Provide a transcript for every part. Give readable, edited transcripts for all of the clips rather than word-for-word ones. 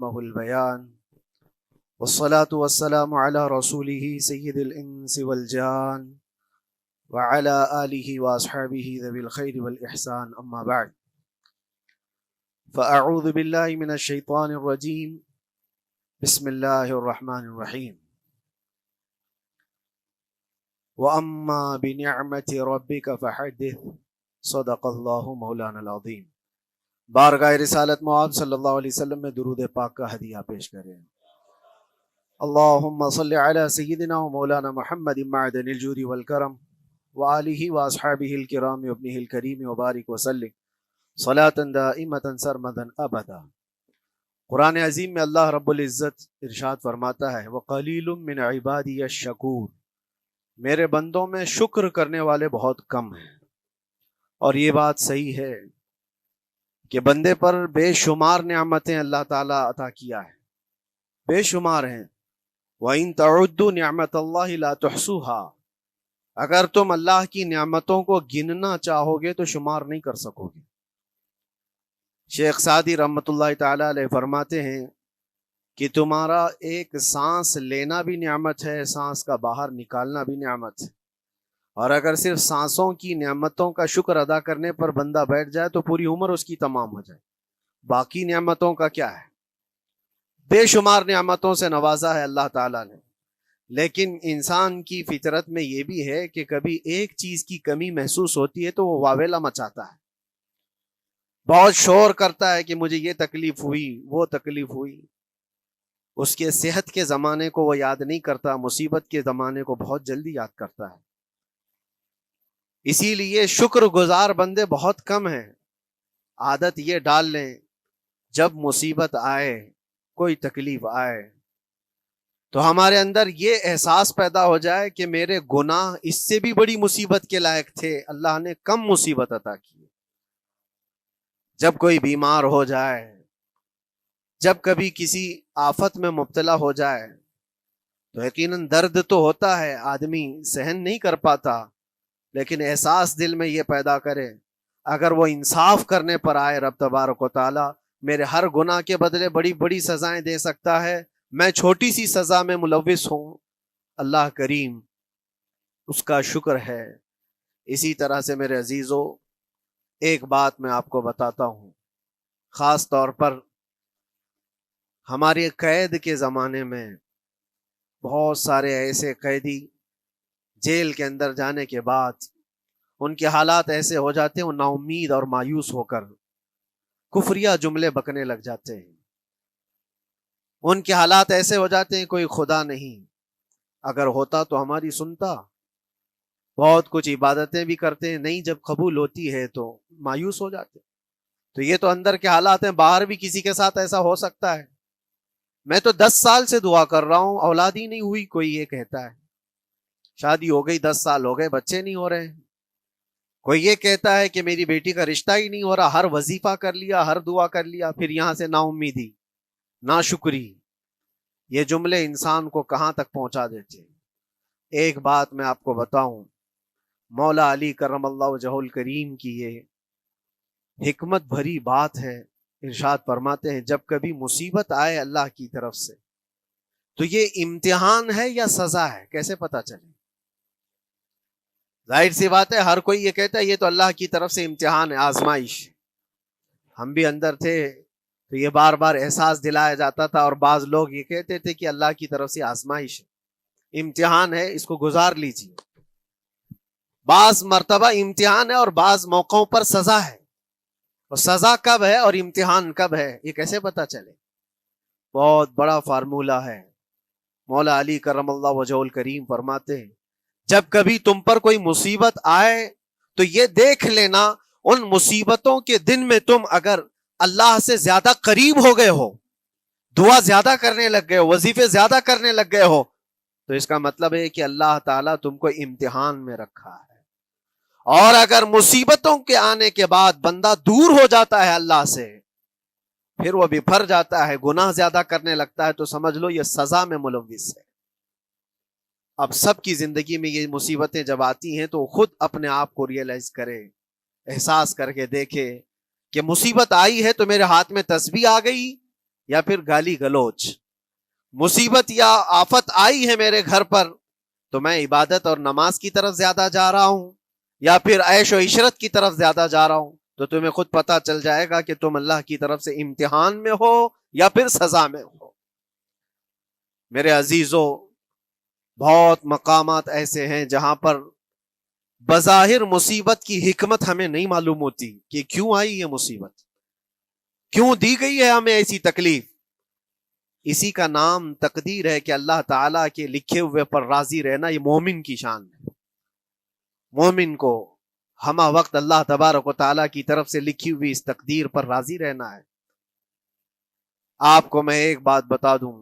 أتمه البيان والصلاة والسلام على رسوله سيد الإنس والجان وعلى آله وأصحابه ذوي الخير والإحسان أما بعد فأعوذ بالله من الشيطان الرجيم بسم الله الرحمن الرحيم وأما بنعمة ربك فحدث صدق الله مولانا العظيم۔ بارگاہ رسالت معاب صلی اللہ علیہ وسلم میں درود پاک کا ہدیہ پیش کریں۔ اللہم صلی علی سیدنا و مولانا محمد معدن الجود والکرم وآلہ واصحابہ الکرام وابنہ الکریم وبارک وسلم صلاة دائمة سرمدا ابدا۔ قرآن عظیم میں اللہ رب العزت ارشاد فرماتا ہے وقلیل من عبادی الشکور، میرے بندوں میں شکر کرنے والے بہت کم ہیں۔ اور یہ بات صحیح ہے کہ بندے پر بے شمار نعمتیں اللہ تعالیٰ عطا کیا ہے، بے شمار ہیں۔ وَإِن تَعُدُّوا نِعْمَةَ اللَّهِ لَا تُحْصُوهَا، اگر تم اللہ کی نعمتوں کو گننا چاہو گے تو شمار نہیں کر سکو گے۔ شیخ سعدی رحمۃ اللہ تعالیٰ علیہ فرماتے ہیں کہ تمہارا ایک سانس لینا بھی نعمت ہے، سانس کا باہر نکالنا بھی نعمت ہے، اور اگر صرف سانسوں کی نعمتوں کا شکر ادا کرنے پر بندہ بیٹھ جائے تو پوری عمر اس کی تمام ہو جائے۔ باقی نعمتوں کا کیا ہے؟ بے شمار نعمتوں سے نوازا ہے اللہ تعالیٰ نے، لیکن انسان کی فطرت میں یہ بھی ہے کہ کبھی ایک چیز کی کمی محسوس ہوتی ہے تو وہ واویلا مچاتا ہے، بہت شور کرتا ہے کہ مجھے یہ تکلیف ہوئی، وہ تکلیف ہوئی۔ اس کے صحت کے زمانے کو وہ یاد نہیں کرتا، مصیبت کے زمانے کو بہت جلدی یاد کرتا ہے۔ اسی لیے شکر گزار بندے بہت کم ہیں۔ عادت یہ ڈال لیں جب مصیبت آئے، کوئی تکلیف آئے تو ہمارے اندر یہ احساس پیدا ہو جائے کہ میرے گناہ اس سے بھی بڑی مصیبت کے لائق تھے، اللہ نے کم مصیبت عطا کی۔ جب کوئی بیمار ہو جائے، جب کبھی کسی آفت میں مبتلا ہو جائے تو یقیناً درد تو ہوتا ہے، آدمی سہن نہیں کر پاتا، لیکن احساس دل میں یہ پیدا کرے اگر وہ انصاف کرنے پر آئے رب تبارک و تعالی میرے ہر گناہ کے بدلے بڑی بڑی سزائیں دے سکتا ہے، میں چھوٹی سی سزا میں ملوث ہوں، اللہ کریم اس کا شکر ہے۔ اسی طرح سے میرے عزیزو ایک بات میں آپ کو بتاتا ہوں، خاص طور پر ہمارے قید کے زمانے میں بہت سارے ایسے قیدی جیل کے اندر جانے کے بعد ان کے حالات ایسے ہو جاتے ہیں، وہ نا امید اور مایوس ہو کر کفریہ جملے بکنے لگ جاتے ہیں۔ ان کے حالات ایسے ہو جاتے ہیں کوئی خدا نہیں، اگر ہوتا تو ہماری سنتا، بہت کچھ عبادتیں بھی کرتے ہیں، نہیں جب قبول ہوتی ہے تو مایوس ہو جاتے ہیں۔ تو یہ تو اندر کے حالات ہیں، باہر بھی کسی کے ساتھ ایسا ہو سکتا ہے۔ میں تو 10 سال سے دعا کر رہا ہوں، اولاد ہی نہیں ہوئی، کوئی یہ کہتا ہے۔ شادی ہو گئی 10 سال ہو گئے، بچے نہیں ہو رہے ہیں۔ کوئی یہ کہتا ہے کہ میری بیٹی کا رشتہ ہی نہیں ہو رہا، ہر وظیفہ کر لیا، ہر دعا کر لیا، پھر یہاں سے نا امیدی، نا شکری۔ یہ جملے انسان کو کہاں تک پہنچا دیتے ہیں۔ ایک بات میں آپ کو بتاؤں، مولا علی کرم اللہ وجہہ الکریم کی یہ حکمت بھری بات ہے، ارشاد فرماتے ہیں جب کبھی مصیبت آئے اللہ کی طرف سے تو یہ امتحان ہے یا سزا ہے، کیسے پتا چلے؟ ظاہر سی بات ہے ہر کوئی یہ کہتا ہے یہ تو اللہ کی طرف سے امتحان ہے، آزمائش۔ ہم بھی اندر تھے تو یہ بار بار احساس دلایا جاتا تھا، اور بعض لوگ یہ کہتے تھے کہ اللہ کی طرف سے آزمائش ہے، امتحان ہے، اس کو گزار لیجیے۔ بعض مرتبہ امتحان ہے اور بعض موقعوں پر سزا ہے، اور سزا کب ہے اور امتحان کب ہے یہ کیسے پتا چلے؟ بہت بڑا فارمولہ ہے۔ مولا علی کرم اللہ وجہہ الکریم فرماتے ہیں جب کبھی تم پر کوئی مصیبت آئے تو یہ دیکھ لینا ان مصیبتوں کے دن میں تم اگر اللہ سے زیادہ قریب ہو گئے ہو، دعا زیادہ کرنے لگ گئے ہو، وظیفے زیادہ کرنے لگ گئے ہو، تو اس کا مطلب ہے کہ اللہ تعالیٰ تم کو امتحان میں رکھا ہے۔ اور اگر مصیبتوں کے آنے کے بعد بندہ دور ہو جاتا ہے اللہ سے، پھر وہ بپھر جاتا ہے، گناہ زیادہ کرنے لگتا ہے، تو سمجھ لو یہ سزا میں ملوث ہے۔ اب سب کی زندگی میں یہ مصیبتیں جب آتی ہیں تو خود اپنے آپ کو ریئلائز کرے، احساس کر کے دیکھے کہ مصیبت آئی ہے تو میرے ہاتھ میں تسبیح آ گئی یا پھر گالی گلوچ. مصیبت یا آفت آئی ہے میرے گھر پر تو میں عبادت اور نماز کی طرف زیادہ جا رہا ہوں یا پھر عیش و عشرت کی طرف زیادہ جا رہا ہوں, تو تمہیں خود پتا چل جائے گا کہ تم اللہ کی طرف سے امتحان میں ہو یا پھر سزا میں ہو. میرے عزیزو, بہت مقامات ایسے ہیں جہاں پر بظاہر مصیبت کی حکمت ہمیں نہیں معلوم ہوتی کہ کیوں آئی یہ مصیبت, کیوں دی گئی ہے ہمیں ایسی تکلیف. اسی کا نام تقدیر ہے کہ اللہ تعالیٰ کے لکھے ہوئے پر راضی رہنا یہ مومن کی شان ہے. مومن کو ہمہ وقت اللہ تبارک و تعالیٰ کی طرف سے لکھی ہوئی اس تقدیر پر راضی رہنا ہے. آپ کو میں ایک بات بتا دوں,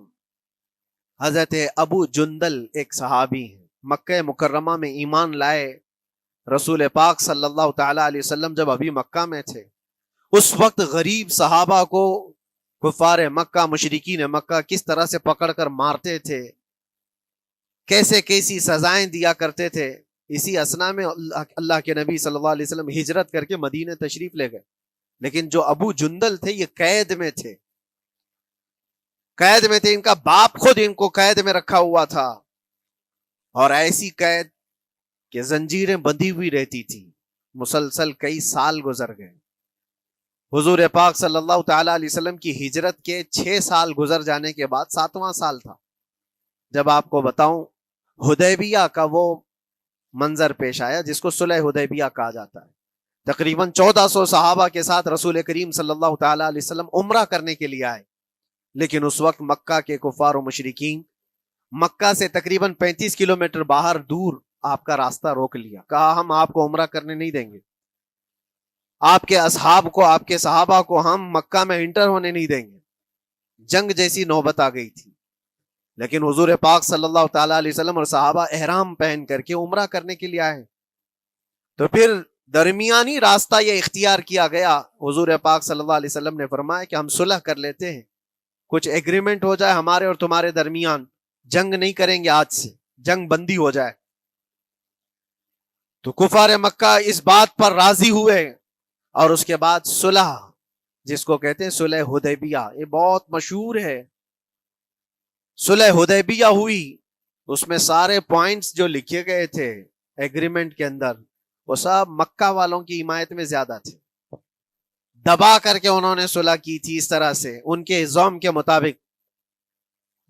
حضرت ابو جندل ایک صحابی ہیں, مکہ مکرمہ میں ایمان لائے. رسول پاک صلی اللہ تعالی علیہ وسلم جب ابھی مکہ میں تھے, اس وقت غریب صحابہ کو کفار مکہ, مشرکین مکہ کس طرح سے پکڑ کر مارتے تھے, کیسے کیسی سزائیں دیا کرتے تھے. اسی اسنا میں اللہ کے نبی صلی اللہ علیہ وسلم ہجرت کر کے مدینے تشریف لے گئے. لیکن جو ابو جندل تھے یہ قید میں تھے, قید میں تھے. ان کا باپ خود ان کو قید میں رکھا ہوا تھا, اور ایسی قید کہ زنجیریں بندھی ہوئی رہتی تھی. مسلسل کئی سال گزر گئے. حضور پاک صلی اللہ تعالی علیہ وسلم کی ہجرت کے 6 سال گزر جانے کے بعد 7واں سال تھا جب آپ کو بتاؤں حدیبیہ کا وہ منظر پیش آیا جس کو صلح حدیبیہ کہا جاتا ہے. تقریباً 1400 صحابہ کے ساتھ رسول کریم صلی اللہ تعالی علیہ وسلم عمرہ کرنے کے لیے آئے. لیکن اس وقت مکہ کے کفار و مشرکین مکہ سے تقریباً 35 کلومیٹر باہر دور آپ کا راستہ روک لیا. کہا ہم آپ کو عمرہ کرنے نہیں دیں گے, آپ کے اصحاب کو, آپ کے صحابہ کو ہم مکہ میں انٹر ہونے نہیں دیں گے. جنگ جیسی نوبت آ گئی تھی. لیکن حضور پاک صلی اللہ تعالی علیہ وسلم اور صحابہ احرام پہن کر کے عمرہ کرنے کے لیے آئے. تو پھر درمیانی راستہ یہ اختیار کیا گیا. حضور پاک صلی اللہ علیہ وسلم نے فرمایا کہ ہم صلح کر لیتے ہیں, کچھ ایگریمنٹ ہو جائے ہمارے اور تمہارے درمیان, جنگ نہیں کریں گے, آج سے جنگ بندی ہو جائے. تو کفار مکہ اس بات پر راضی ہوئے, اور اس کے بعد صلح, جس کو کہتے ہیں صلح حدیبیہ, یہ بہت مشہور ہے. صلح حدیبیہ ہوئی, اس میں سارے پوائنٹس جو لکھے گئے تھے ایگریمنٹ کے اندر وہ سب مکہ والوں کی حمایت میں زیادہ تھے. دبا کر کے انہوں نے صلح کی تھی اس طرح سے ان کے نظام کے مطابق.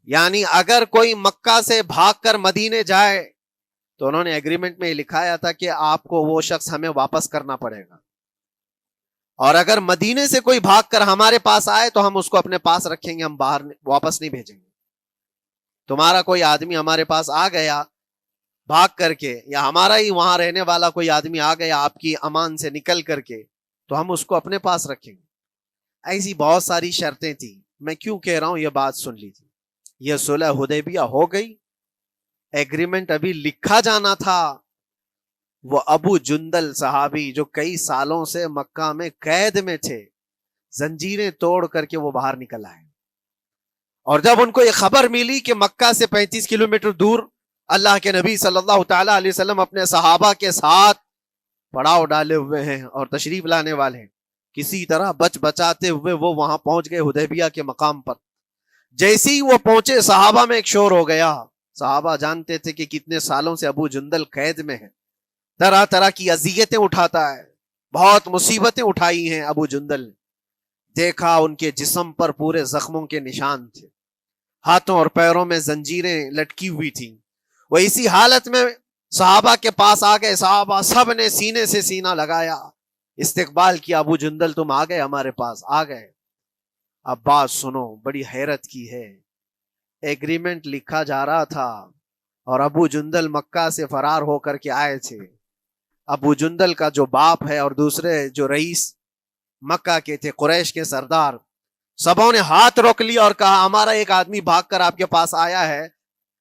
یعنی اگر کوئی مکہ سے بھاگ کر مدینے جائے تو انہوں نے ایگریمنٹ میں لکھایا تھا کہ آپ کو وہ شخص ہمیں واپس کرنا پڑے گا, اور اگر مدینے سے کوئی بھاگ کر ہمارے پاس آئے تو ہم اس کو اپنے پاس رکھیں گے, ہم باہر واپس نہیں بھیجیں گے. تمہارا کوئی آدمی ہمارے پاس آ گیا بھاگ کر کے, یا ہمارا ہی وہاں رہنے والا کوئی آدمی آ گیا آپ کی امان سے نکل کر کے, تو ہم اس کو اپنے پاس رکھیں گے. ایسی بہت ساری شرطیں تھیں. میں کیوں کہہ رہا ہوں یہ بات سن لیجیے. یہ صلح حدیبیہ ہو گئی, ایگریمنٹ ابھی لکھا جانا تھا. وہ ابو جندل صحابی جو کئی سالوں سے مکہ میں قید میں تھے, زنجیریں توڑ کر کے وہ باہر نکل آئے. اور جب ان کو یہ خبر ملی کہ مکہ سے 35 کلومیٹر دور اللہ کے نبی صلی اللہ تعالی علیہ وسلم اپنے صحابہ کے ساتھ پڑاؤ ڈالے ہوئے ہیں اور تشریف لانے والے ہیں, کسی طرح بچ بچاتے ہوئے وہ وہاں پہنچ گئے حدیبیہ کے مقام پر. جیسے ہی وہ پہنچے صحابہ میں ایک شور ہو گیا. صحابہ جانتے تھے کہ کتنے سالوں سے ابو جندل قید میں ہے, طرح طرح کی اذیتیں اٹھاتا ہے, بہت مصیبتیں اٹھائی ہیں ابو جندل نے. دیکھا ان کے جسم پر پورے زخموں کے نشان تھے, ہاتھوں اور پیروں میں زنجیریں لٹکی ہوئی تھیں. وہ اسی حالت میں صحابہ کے پاس آ گئے. صحابہ سب نے سینے سے سینہ لگایا, استقبال کیا. ابو جندل تم آ گئے ہمارے پاس, آ گئے. اب بات سنو, بڑی حیرت کی ہے. ایگریمنٹ لکھا جا رہا تھا اور ابو جندل مکہ سے فرار ہو کر کے آئے تھے. ابو جندل کا جو باپ ہے اور دوسرے جو رئیس مکہ کے تھے, قریش کے سردار, سبوں نے ہاتھ روک لیا اور کہا ہمارا ایک آدمی بھاگ کر آپ کے پاس آیا ہے,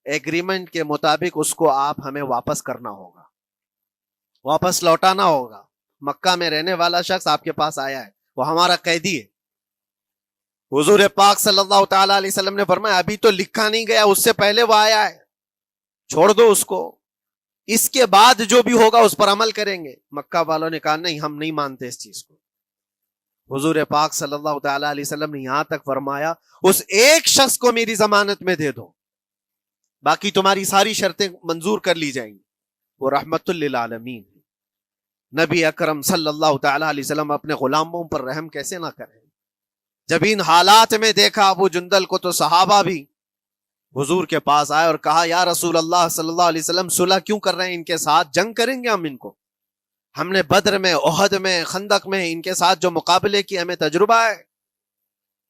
ایگریمنٹ کے مطابق اس کو آپ ہمیں واپس کرنا ہوگا, واپس لوٹانا ہوگا. مکہ میں رہنے والا شخص آپ کے پاس آیا ہے, وہ ہمارا قیدی ہے. حضور پاک صلی اللہ تعالی علیہ وسلم نے فرمایا ابھی تو لکھا نہیں گیا, اس سے پہلے وہ آیا ہے, چھوڑ دو اس کو, اس کے بعد جو بھی ہوگا اس پر عمل کریں گے. مکہ والوں نے کہا نہیں, ہم نہیں مانتے اس چیز کو. حضور پاک صلی اللہ تعالی علیہ وسلم نے یہاں تک فرمایا اس ایک شخص کو میری ضمانت میں دے دو، باقی تمہاری ساری شرطیں منظور کر لی جائیں گی، وہ رحمت للعالمین۔ نبی اکرم صلی اللہ تعالی علیہ وسلم اپنے غلاموں پر رحم کیسے نہ کریں؟ جب ان حالات میں دیکھا ابو جندل کو تو صحابہ بھی حضور کے پاس آئے اور کہا یا رسول اللہ صلی اللہ علیہ وسلم صلح کیوں کر رہے ہیں؟ ان کے ساتھ جنگ کریں گے ہم نے بدر میں، احد میں، خندق میں ان کے ساتھ جو مقابلے کی ہمیں تجربہ ہے،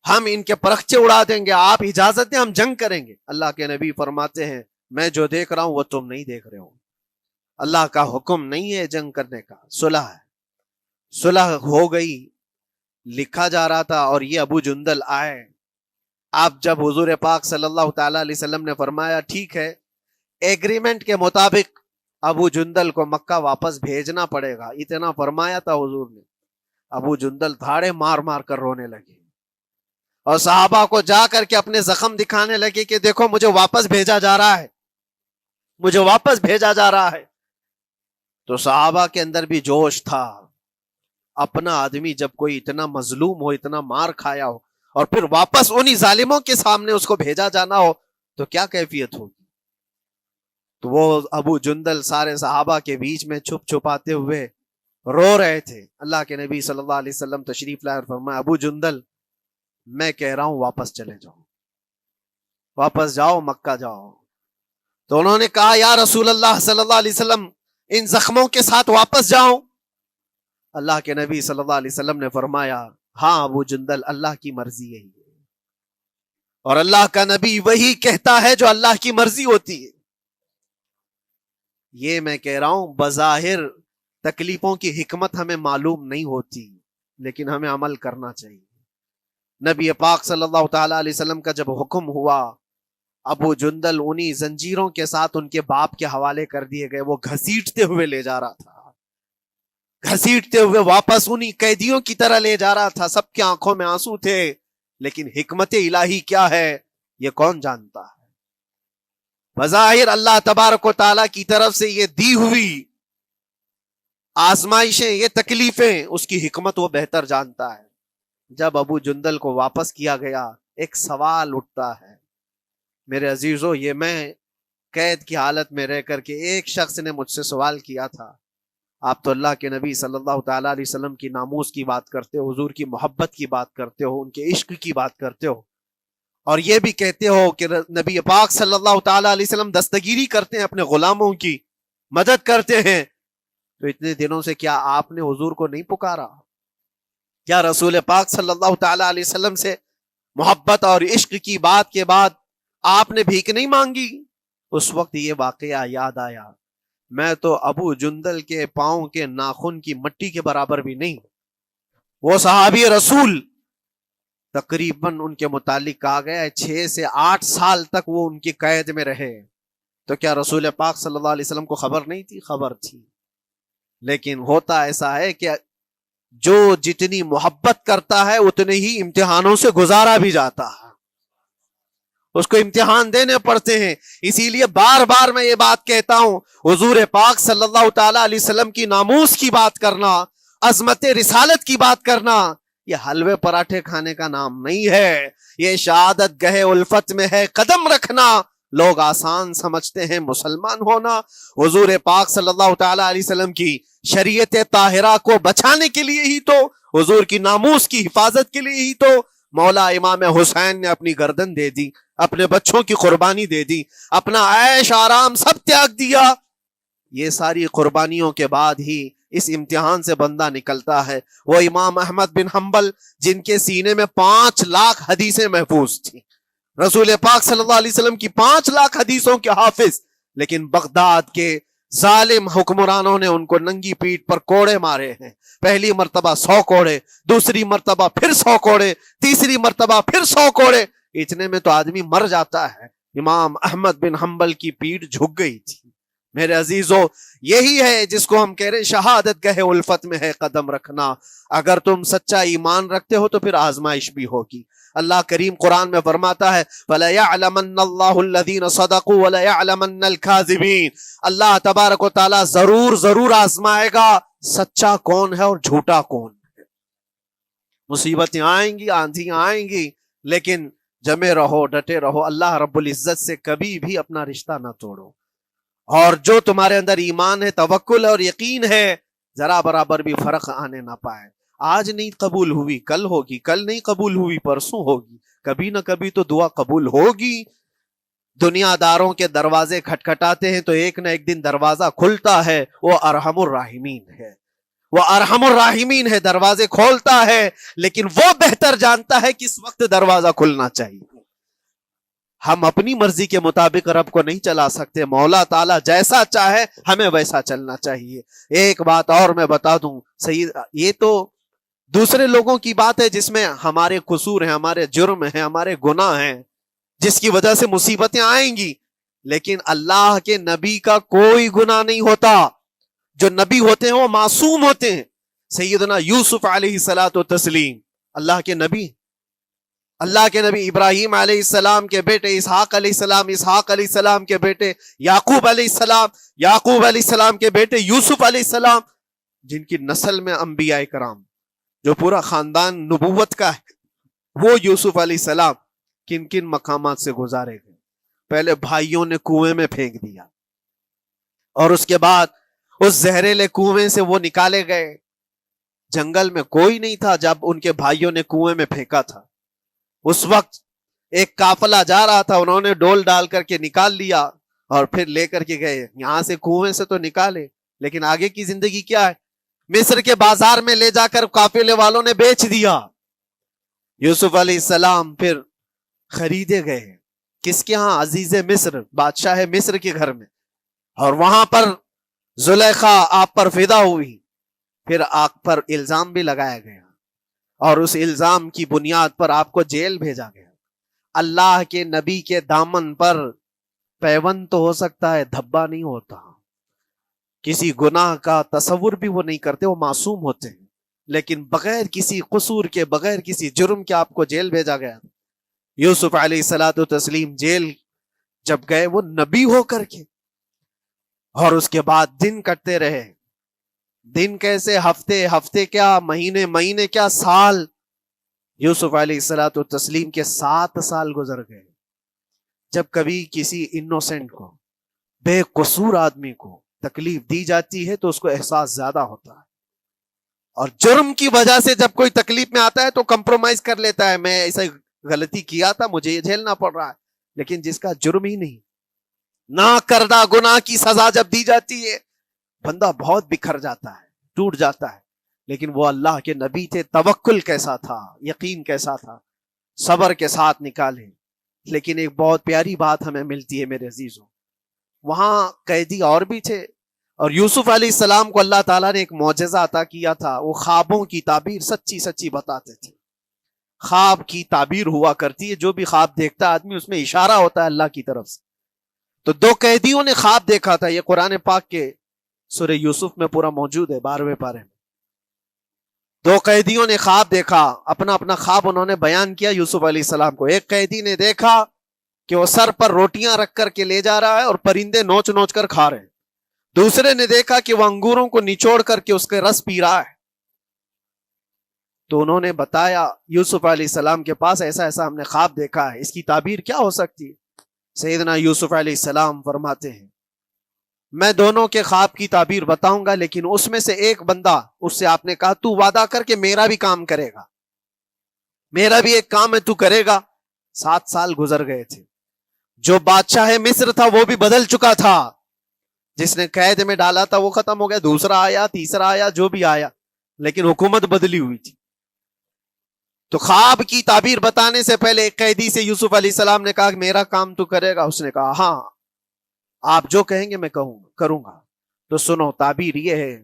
ہم ان کے پرخچے اڑا دیں گے، آپ اجازت دیں ہم جنگ کریں گے۔ اللہ کے نبی فرماتے ہیں میں جو دیکھ رہا ہوں وہ تم نہیں دیکھ رہے ہو، اللہ کا حکم نہیں ہے جنگ کرنے کا، صلح ہے۔ صلح ہو گئی، لکھا جا رہا تھا، اور یہ ابو جندل آئے۔ آپ جب حضور پاک صلی اللہ تعالی علیہ وسلم نے فرمایا ٹھیک ہے ایگریمنٹ کے مطابق ابو جندل کو مکہ واپس بھیجنا پڑے گا، اتنا فرمایا تھا حضور نے، ابو جندل دھاڑے مار مار کر رونے لگے اور صحابہ کو جا کر کے اپنے زخم دکھانے لگے کہ دیکھو مجھے واپس بھیجا جا رہا ہے، مجھے واپس بھیجا جا رہا ہے۔ تو صحابہ کے اندر بھی جوش تھا، اپنا آدمی جب کوئی اتنا مظلوم ہو، اتنا مار کھایا ہو، اور پھر واپس انہی ظالموں کے سامنے اس کو بھیجا جانا ہو تو کیا کیفیت ہوگی۔ تو وہ ابو جندل سارے صحابہ کے بیچ میں چھپ چھپاتے ہوئے رو رہے تھے۔ اللہ کے نبی صلی اللہ علیہ وسلم تشریف لائے اور فرمایا ابو جندل میں کہہ رہا ہوں واپس چلے جاؤ، واپس جاؤ، مکہ جاؤ۔ تو انہوں نے کہا یا رسول اللہ صلی اللہ علیہ وسلم ان زخموں کے ساتھ واپس جاؤں؟ اللہ کے نبی صلی اللہ علیہ وسلم نے فرمایا ہاں ابو جندل اللہ کی مرضی یہی ہے، اور اللہ کا نبی وہی کہتا ہے جو اللہ کی مرضی ہوتی ہے۔ یہ میں کہہ رہا ہوں بظاہر تکلیفوں کی حکمت ہمیں معلوم نہیں ہوتی، لیکن ہمیں عمل کرنا چاہیے۔ نبی پاک صلی اللہ تعالی علیہ وسلم کا جب حکم ہوا، ابو جندل انہی زنجیروں کے ساتھ ان کے باپ کے حوالے کر دیے گئے، وہ گھسیٹتے ہوئے لے جا رہا تھا، گھسیٹتے ہوئے واپس انہی قیدیوں کی طرح لے جا رہا تھا۔ سب کی آنکھوں میں آنسو تھے، لیکن حکمت الہی کیا ہے یہ کون جانتا ہے۔ بظاہر اللہ تبارک و تعالیٰ کی طرف سے یہ دی ہوئی آزمائشیں، یہ تکلیفیں، اس کی حکمت وہ بہتر جانتا ہے۔ جب ابو جندل کو واپس کیا گیا ایک سوال اٹھتا ہے میرے عزیزو، یہ میں قید کی حالت میں رہ کر کے ایک شخص نے مجھ سے سوال کیا تھا، آپ تو اللہ کے نبی صلی اللہ تعالی علیہ وسلم کی ناموس کی بات کرتے ہو، حضور کی محبت کی بات کرتے ہو، ان کے عشق کی بات کرتے ہو، اور یہ بھی کہتے ہو کہ نبی پاک صلی اللہ تعالی علیہ وسلم دستگیری کرتے ہیں، اپنے غلاموں کی مدد کرتے ہیں، تو اتنے دنوں سے کیا آپ نے حضور کو نہیں پکارا؟ کیا رسول پاک صلی اللہ تعالی علیہ وسلم سے محبت اور عشق کی بات کے بعد آپ نے بھیک نہیں مانگی؟ اس وقت یہ واقعہ یاد آیا، میں تو ابو جندل کے پاؤں کے ناخن کی مٹی کے برابر بھی نہیں۔ وہ صحابی رسول تقریباً ان کے متعلق کہا گیا ہے 6 سے 8 سال تک وہ ان کی قید میں رہے، تو کیا رسول پاک صلی اللہ علیہ وسلم کو خبر نہیں تھی؟ خبر تھی، لیکن ہوتا ایسا ہے کہ جو جتنی محبت کرتا ہے اتنے ہی امتحانوں سے گزارا بھی جاتا ہے، اس کو امتحان دینے پڑتے ہیں۔ اسی لیے بار بار میں یہ بات کہتا ہوں، حضور پاک صلی اللہ تعالی علیہ وسلم کی ناموس کی بات کرنا، عظمت رسالت کی بات کرنا، یہ حلوے پراٹھے کھانے کا نام نہیں ہے، یہ شہادت گہے الفت میں ہے قدم رکھنا۔ لوگ آسان سمجھتے ہیں مسلمان ہونا، حضور پاک صلی اللہ تعالی علیہ وسلم کی شریعت طاہرہ کو بچانے کے لیے ہی تو، حضور کی ناموس کی حفاظت کے لیے ہی تو مولا امام حسین نے اپنی گردن دے دی، اپنے بچوں کی قربانی دے دی، اپنا عیش آرام سب تیاگ دیا۔ یہ ساری قربانیوں کے بعد ہی اس امتحان سے بندہ نکلتا ہے۔ وہ امام احمد بن حنبل جن کے سینے میں 5 لاکھ حدیثیں محفوظ تھیں، رسول پاک صلی اللہ علیہ وسلم کی 5 لاکھ حدیثوں کے حافظ، لیکن بغداد کے ظالم حکمرانوں نے ان کو ننگی پیٹھ پر کوڑے مارے ہیں، پہلی مرتبہ 100 کوڑے، دوسری مرتبہ پھر 100 کوڑے، تیسری مرتبہ پھر 100 کوڑے، اتنے میں تو آدمی مر جاتا ہے۔ امام احمد بن حنبل کی پیٹھ جھک گئی تھی۔ میرے عزیزو، یہی ہے جس کو ہم کہہ رہے شہادت گہے الفت میں ہے قدم رکھنا۔ اگر تم سچا ایمان رکھتے ہو تو پھر آزمائش بھی ہوگی۔ اللہ کریم قرآن میں فرماتا ہے وَلَيَعْلَمَنَّ اللَّهُ الَّذِينَ صَدَقُوا وَلَيَعْلَمَنَّ الْكَاذِبِينَ۔ اللہ تبارک و تعالیٰ ضرور آزمائے گا سچا کون ہے اور جھوٹا کون ہے۔ مصیبتیں آئیں گی، آندھیاں آئیں گی، لیکن جمے رہو، ڈٹے رہو، اللہ رب العزت سے کبھی بھی اپنا رشتہ نہ توڑو. اور جو تمہارے اندر ایمان ہے، توکل اور یقین ہے، ذرا برابر بھی فرق آنے نہ پائے. آج نہیں قبول ہوئی کل ہوگی، کل نہیں قبول ہوئی پرسوں ہوگی، کبھی نہ کبھی تو دعا قبول ہوگی. دنیا داروں کے دروازے کھٹکھٹاتے ہیں تو ایک نہ ایک دن دروازہ کھلتا ہے. وہ ارحم الراحمین ہے، وہ ارحم الراحمین ہے، دروازے کھولتا ہے، لیکن وہ بہتر جانتا ہے کس وقت دروازہ کھلنا چاہیے. ہم اپنی مرضی کے مطابق رب کو نہیں چلا سکتے، مولا تعالیٰ جیسا چاہے ہمیں ویسا چلنا چاہیے. ایک بات اور میں بتا دوں سید، یہ تو دوسرے لوگوں کی بات ہے جس میں ہمارے قصور ہیں، ہمارے جرم ہیں، ہمارے گناہ ہیں، جس کی وجہ سے مصیبتیں آئیں گی، لیکن اللہ کے نبی کا کوئی گناہ نہیں ہوتا. جو نبی ہوتے ہیں وہ معصوم ہوتے ہیں. سیدنا یوسف علیہ الصلوۃ والتسلیم اللہ کے نبی، اللہ کے نبی ابراہیم علیہ السلام کے بیٹے اسحاق علیہ السلام، اسحاق علیہ السلام کے بیٹے یعقوب علیہ السلام، یعقوب علیہ السلام کے بیٹے یوسف علیہ السلام، جن کی نسل میں انبیاء کرام، جو پورا خاندان نبوت کا ہے، وہ یوسف علیہ السلام کن کن مقامات سے گزارے گئے. پہلے بھائیوں نے کنویں میں پھینک دیا، اور اس کے بعد اس زہریلے کنویں سے وہ نکالے گئے. جنگل میں کوئی نہیں تھا جب ان کے بھائیوں نے کنویں میں پھینکا تھا. اس وقت ایک قافلہ جا رہا تھا، انہوں نے ڈول ڈال کر کے نکال لیا اور پھر لے کر کے گئے. یہاں سے کنویں سے تو نکالے، لیکن آگے کی زندگی کیا ہے؟ مصر کے بازار میں لے جا کر قافلے والوں نے بیچ دیا. یوسف علیہ السلام پھر خریدے گئے کس کے ہاں؟ عزیز مصر، بادشاہ مصر کے گھر میں، اور وہاں پر زلیخا آپ پر فدا ہوئی. پھر آپ پر الزام بھی لگایا گیا، اور اس الزام کی بنیاد پر آپ کو جیل بھیجا گیا. اللہ کے نبی کے دامن پر پیوند تو ہو سکتا ہے، دھبا نہیں ہوتا. کسی گناہ کا تصور بھی وہ نہیں کرتے، وہ معصوم ہوتے ہیں، لیکن بغیر کسی قصور کے، بغیر کسی جرم کے آپ کو جیل بھیجا گیا. یوسف علیہ الصلوۃ والتسلیم جیل جب گئے، وہ نبی ہو کر کے، اور اس کے بعد دن کٹتے رہے. دن کیسے؟ ہفتے، ہفتے کیا مہینے، مہینے کیا سال. یوسف علیہ الصلوۃ والتسلیم کے 7 سال گزر گئے. جب کبھی کسی انوسنٹ کو، بے قصور آدمی کو تکلیف دی جاتی ہے تو اس کو احساس زیادہ ہوتا ہے، اور جرم کی وجہ سے جب کوئی تکلیف میں آتا ہے تو کمپرومائز کر لیتا ہے، میں ایسا غلطی کیا تھا، مجھے یہ جھیلنا پڑ رہا ہے. لیکن جس کا جرم ہی نہیں، نہ کردہ گناہ کی سزا جب دی جاتی ہے، بندہ بہت بکھر جاتا ہے، ٹوٹ جاتا ہے. لیکن وہ اللہ کے نبی تھے، توکل کیسا تھا، یقین کیسا تھا، صبر کے ساتھ نکالے. لیکن ایک بہت پیاری بات ہمیں ملتی ہے میرے عزیزوں، وہاں قیدی اور بھی تھے، اور یوسف علیہ السلام کو اللہ تعالیٰ نے ایک معجزہ عطا کیا تھا. وہ خوابوں کی تعبیر سچی سچی بتاتے تھے. خواب کی تعبیر ہوا کرتی ہے، جو بھی خواب دیکھتا آدمی اس میں اشارہ ہوتا ہے اللہ کی طرف سے. تو 2 قیدیوں نے خواب دیکھا تھا، یہ قرآن پاک کے سورہ یوسف میں پورا موجود ہے، 12ویں پارے میں. 2 قیدیوں نے خواب دیکھا، اپنا اپنا خواب انہوں نے بیان کیا یوسف علیہ السلام کو. ایک قیدی نے دیکھا کہ وہ سر پر روٹیاں رکھ کر کے لے جا رہا ہے اور پرندے نوچ نوچ کر کھا رہے ہیں. دوسرے نے دیکھا کہ وہ انگوروں کو نچوڑ کر کے اس کے رس پی رہا ہے. تو انہوں نے بتایا یوسف علیہ السلام کے پاس، ایسا ایسا ہم نے خواب دیکھا ہے، اس کی تعبیر کیا ہو سکتی ہے؟ سیدنا یوسف علیہ السلام فرماتے ہیں، میں دونوں کے خواب کی تعبیر بتاؤں گا، لیکن اس میں سے ایک بندہ، اس سے آپ نے کہا تو وعدہ کر کے میرا بھی کام کرے گا، میرا بھی ایک کام ہے تو کرے گا. 7 سال گزر گئے تھے. جو بادشاہ مصر تھا وہ بھی بدل چکا تھا، جس نے قید میں ڈالا تھا وہ ختم ہو گیا، دوسرا آیا، تیسرا آیا، جو بھی آیا، لیکن حکومت بدلی ہوئی تھی. تو خواب کی تعبیر بتانے سے پہلے ایک قیدی سے یوسف علیہ السلام نے کہا کہ میرا کام تو کرے گا. اس نے کہا ہاں، آپ جو کہیں گے میں کروں گا. تو سنو، تعبیر یہ ہے،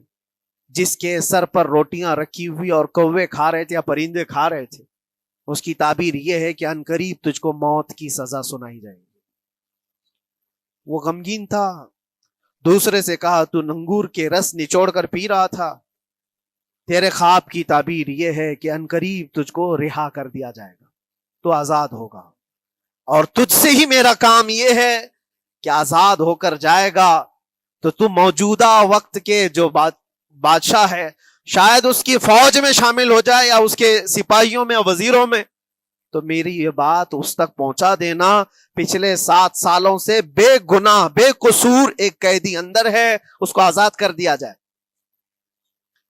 جس کے سر پر روٹیاں رکھی ہوئی اور کوے کھا رہے تھے یا پرندے کھا رہے تھے، اس کی تعبیر یہ ہے کہ عنقریب تجھ کو موت کی سزا سنائی جائے گی. وہ غمگین تھا. دوسرے سے کہا تو انگور کے رس نچوڑ کر پی رہا تھا، تیرے خواب کی تعبیر یہ ہے کہ عنقریب تجھ کو رہا کر دیا جائے گا، تو آزاد ہوگا، اور تجھ سے ہی میرا کام یہ ہے کہ آزاد ہو کر جائے گا تو موجودہ وقت کے جو بادشاہ ہے شاید اس کی فوج میں شامل ہو جائے یا اس کے سپاہیوں میں وزیروں میں، تو میری یہ بات اس تک پہنچا دینا، پچھلے 7 سالوں سے بے گناہ بے قصور ایک قیدی اندر ہے، اس کو آزاد کر دیا جائے،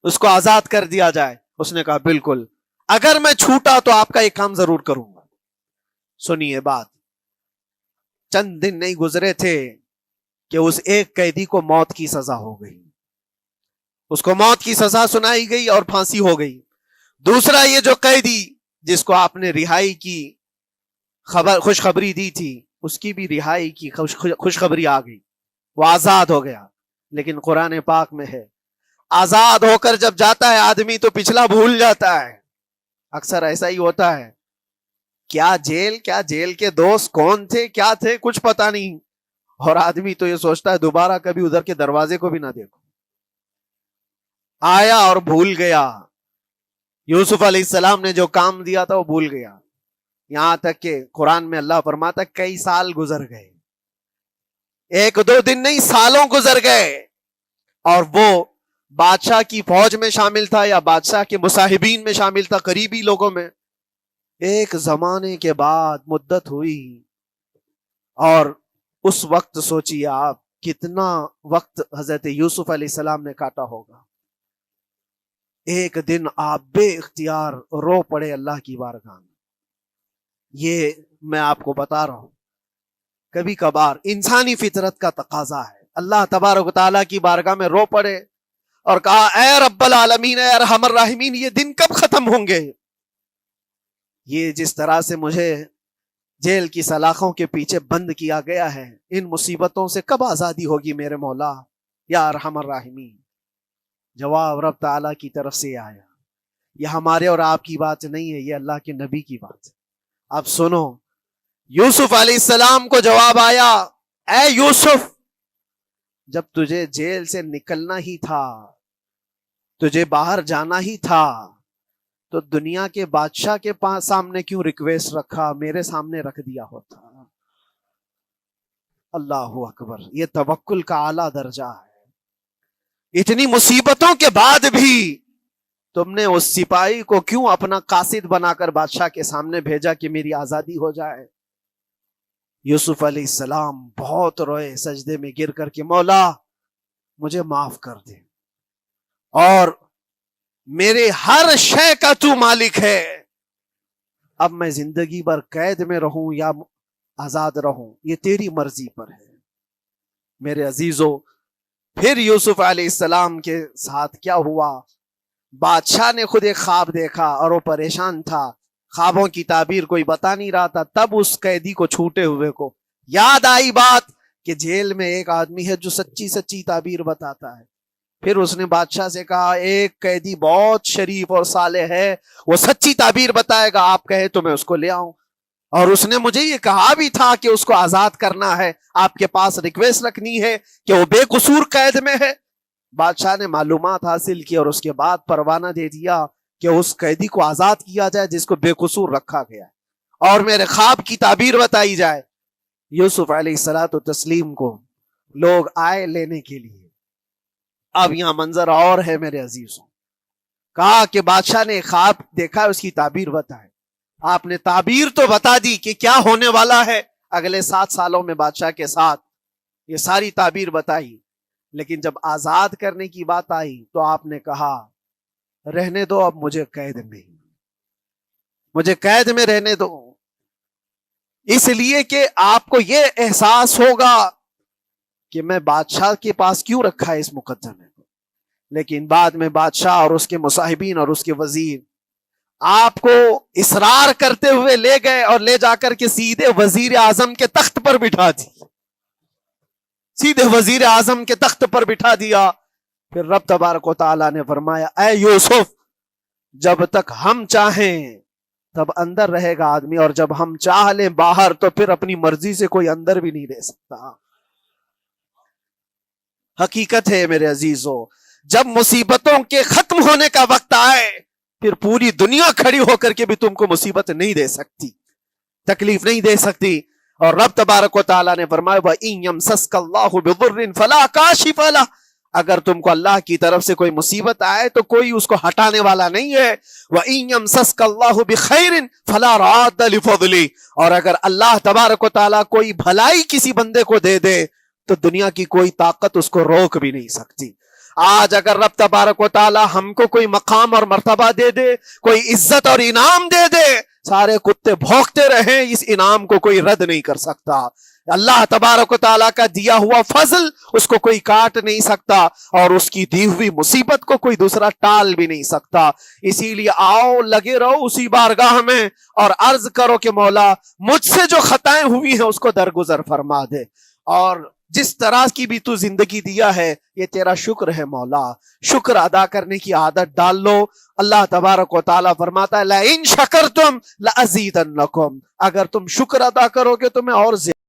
اس کو آزاد کر دیا جائے۔ اس نے کہا بالکل، اگر میں چھوٹا تو آپ کا ایک کام ضرور کروں گا۔ سنیے بات، چند دن نہیں گزرے تھے کہ اس ایک قیدی کو موت کی سزا ہو گئی، اس کو موت کی سزا سنائی گئی اور پھانسی ہو گئی۔ دوسرا یہ جو قیدی جس کو آپ نے رہائی کی خوشخبری دی تھی، اس کی بھی رہائی کی خوشخبری آ گئی، وہ آزاد ہو گیا۔ لیکن قرآن پاک میں ہے، آزاد ہو کر جب جاتا ہے آدمی تو پچھلا بھول جاتا ہے۔ اکثر ایسا ہی ہوتا ہے، کیا جیل کے دوست کون تھے کیا تھے کچھ پتا نہیں، اور آدمی تو یہ سوچتا ہے دوبارہ کبھی ادھر کے دروازے کو بھی نہ دیکھو، آیا اور بھول گیا۔ یوسف علیہ السلام نے جو کام دیا تھا وہ بھول گیا، یہاں تک کہ قرآن میں اللہ فرماتا کئی سال گزر گئے، 1-2 دن نہیں، سالوں گزر گئے، اور وہ بادشاہ کی فوج میں شامل تھا یا بادشاہ کے مصاحبین میں شامل تھا، قریبی لوگوں میں۔ ایک زمانے کے بعد مدت ہوئی، اور اس وقت سوچیے آپ کتنا وقت حضرت یوسف علیہ السلام نے کاٹا ہوگا۔ ایک دن آپ بے اختیار رو پڑے اللہ کی بارگاہ میں۔ یہ میں آپ کو بتا رہا ہوں، کبھی کبھار انسانی فطرت کا تقاضا ہے، اللہ تبارک و تعالیٰ کی بارگاہ میں رو پڑے اور کہا اے رب العالمین، اے ارحم الراحمین، یہ دن کب ختم ہوں گے؟ یہ جس طرح سے مجھے جیل کی سلاخوں کے پیچھے بند کیا گیا ہے، ان مصیبتوں سے کب آزادی ہوگی میرے مولا یا ارحم الراحمین؟ جواب رب تعالیٰ کی طرف سے آیا، یہ ہمارے اور آپ کی بات نہیں ہے، یہ اللہ کے نبی کی بات ہے۔ اب سنو، یوسف علیہ السلام کو جواب آیا، اے یوسف، جب تجھے جیل سے نکلنا ہی تھا، تجھے باہر جانا ہی تھا، تو دنیا کے بادشاہ کے پاس سامنے کیوں ریکویسٹ رکھا، میرے سامنے رکھ دیا ہوتا۔ اللہ اکبر، یہ توکل کا اعلیٰ درجہ ہے۔ اتنی مصیبتوں کے بعد بھی تم نے اس سپاہی کو کیوں اپنا قاصد بنا کر بادشاہ کے سامنے بھیجا کہ میری آزادی ہو جائے؟ یوسف علیہ السلام بہت روئے سجدے میں گر کر کے، مولا مجھے معاف کر دے، اور میرے ہر شے کا تو مالک ہے، اب میں زندگی بھر قید میں رہوں یا آزاد رہوں یہ تیری مرضی پر ہے۔ میرے عزیزو، پھر یوسف علیہ السلام کے ساتھ کیا ہوا؟ بادشاہ نے خود ایک خواب دیکھا اور وہ پریشان تھا، خوابوں کی تعبیر کوئی بتا نہیں رہا تھا۔ تب اس قیدی کو چھوٹے ہوئے کو یاد آئی بات کہ جیل میں ایک آدمی ہے جو سچی سچی تعبیر بتاتا ہے۔ پھر اس نے بادشاہ سے کہا ایک قیدی بہت شریف اور صالح ہے، وہ سچی تعبیر بتائے گا، آپ کہے تو میں اس کو لے آؤں، اور اس نے مجھے یہ کہا بھی تھا کہ اس کو آزاد کرنا ہے، آپ کے پاس ریکویسٹ رکھنی ہے کہ وہ بے قصور قید میں ہے۔ بادشاہ نے معلومات حاصل کی اور اس کے بعد پروانہ دے دیا کہ اس قیدی کو آزاد کیا جائے جس کو بے قصور رکھا گیا ہے، اور میرے خواب کی تعبیر بتائی جائے۔ یوسف علیہ الصلوۃ والتسلیم کو لوگ آئے لینے کے لیے۔ اب یہاں منظر اور ہے میرے عزیزوں، کہا کہ بادشاہ نے خواب دیکھا، اس کی تعبیر بتائے۔ آپ نے تعبیر تو بتا دی کہ کیا ہونے والا ہے اگلے 7 سالوں میں بادشاہ کے ساتھ، یہ ساری تعبیر بتائی، لیکن جب آزاد کرنے کی بات آئی تو آپ نے کہا رہنے دو، اب مجھے قید میں رہنے دو، اس لیے کہ آپ کو یہ احساس ہوگا کہ میں بادشاہ کے پاس کیوں رکھا ہے اس مقدمے کو۔ لیکن بعد میں بادشاہ اور اس کے مصاحبین اور اس کے وزیر آپ کو اصرار کرتے ہوئے لے گئے اور لے جا کر کے سیدھے وزیر اعظم کے تخت پر بٹھا دی، سیدھے وزیر اعظم کے تخت پر بٹھا دیا۔ پھر رب تبارک و تعالیٰ نے فرمایا اے یوسف، جب تک ہم چاہیں تب اندر رہے گا آدمی، اور جب ہم چاہ لیں باہر تو پھر اپنی مرضی سے کوئی اندر بھی نہیں رہ سکتا۔ حقیقت ہے میرے عزیزو، جب مصیبتوں کے ختم ہونے کا وقت آئے پھر پوری دنیا کھڑی ہو کر کے بھی تم کو مصیبت نہیں دے سکتی، تکلیف نہیں دے سکتی۔ اور رب تبارک و تعالیٰ نے فرمایا وَإِن يَمْسَسْكَ اللَّهُ بِضُرٍّ فَلَا كَاشِفَ لَهُ، اگر تم کو اللہ کی طرف سے کوئی مصیبت آئے تو کوئی اس کو ہٹانے والا نہیں ہے. وَإِن يَمْسَسْكَ اللَّهُ بِخَيْرٍ فَلَا رَادَّ لِفَضْلِهِ، اور اگر اللہ تبارک و تعالیٰ کوئی بھلائی کسی بندے کو دے دے تو دنیا کی کوئی طاقت اس کو روک بھی نہیں سکتی. آج اگر رب تبارک و تعالیٰ ہم کو کوئی مقام اور مرتبہ دے دے، کوئی عزت اور انعام دے دے، سارے کتے بھونکتے رہیں، اس انعام کو کوئی رد نہیں کر سکتا. اللہ تبارک و تعالیٰ کا دیا ہوا فضل اس کو کوئی کاٹ نہیں سکتا، اور اس کی دی ہوئی مصیبت کو کوئی دوسرا ٹال بھی نہیں سکتا. اسی لیے آؤ لگے رہو اسی بارگاہ میں اور عرض کرو کہ مولا مجھ سے جو خطائیں ہوئی ہیں اس کو درگزر فرما دے، اور جس طرح کی بھی تو زندگی دیا ہے یہ تیرا شکر ہے مولا. شکر ادا کرنے کی عادت ڈال لو. اللہ تبارک و تعالیٰ فرماتا ہے لَإِن شَكَرْتُمْ لَأَزِيدَنَّكُمْ، اگر تم شکر ادا کرو گے تو میں اور زیادہ